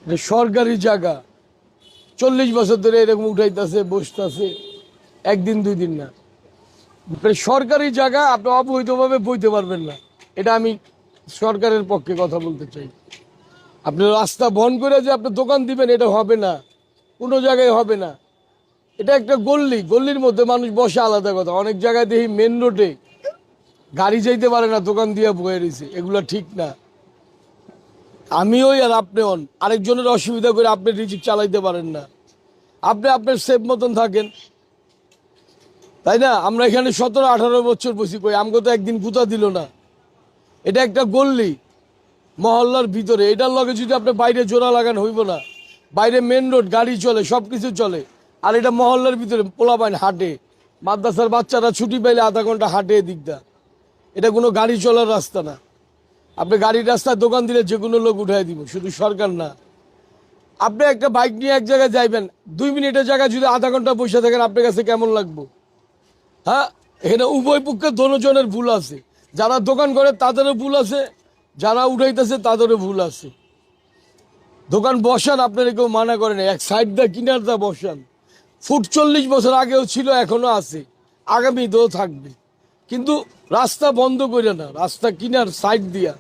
এটা সরকারি জায়গা, 40 বছর ধরে এরকম উঠাইতেছে বসতেছে, একদিন দুই দিন না। সরকারি জায়গা আপনি অবৈধভাবে বইতে পারবেন না, এটা আমি সরকারের পক্ষে কথা বলতে চাই। আপনি রাস্তা বন্ধ করে যে আপনি দোকান দিবেন, এটা হবে না, কোনো জায়গায় হবে না। এটা একটা গল্লি, গল্লির মধ্যে মানুষ বসে আলাদা কথা, অনেক জায়গায় দেখি মেন রোডে গাড়ি যাইতে পারে না, দোকান দিয়ে বয়ে রয়েছে, এগুলো ঠিক না। আমিও আর আপনি হন, আরেকজনের অসুবিধা করে আপনি রিজিক চালাইতে পারেন না। আপনি আপনার সেফ মতন থাকেন, তাই না? আমরা এখানে 17-18 বছর বসি, কই আমগো তো একদিন গুতা দিল না। এটা একটা গল্লি মহল্লার ভিতরে, এটার লগে যদি আপনি বাইরে জোড়া লাগান হইব না। বাইরে মেন রোড, গাড়ি চলে, সব কিছু চলে, আর এটা মহল্লার ভিতরে পোলাপাইন হাঁটে, মাদ্রাসার বাচ্চারা ছুটি পাইলে আধা ঘন্টা হাঁটে এদিকটা। এটা কোনো গাড়ি চলার রাস্তা না। আপনি গাড়ির রাস্তায় দোকান দিলে যে কোনো লোক উঠাই দিব, শুধু সরকার না। আপনি একটা বাইক নিয়ে এক জায়গায় যাইবেন, 2 মিনিটের জায়গায় যদি আধা ঘন্টা বসে থাকেন, আপনার কাছে কেমন লাগবে? হ্যাঁ, এখানে উভয় পক্ষে দোনোজনের ভুল আছে। যারা দোকান করে তাদেরও ভুল আছে, যারা উঠাইতেছে তাদেরও ভুল আছে। দোকান বসান, আপনারা কেউ মানা করে না, এক সাইড দা কিনার দা বসান। ফুট 40 বছর আগেও ছিল, এখনো আছে, আগামীতেও থাকবে। কিন্তু রাস্তা বন্ধ করে না, রাস্তা কিনার সাইড দিয়া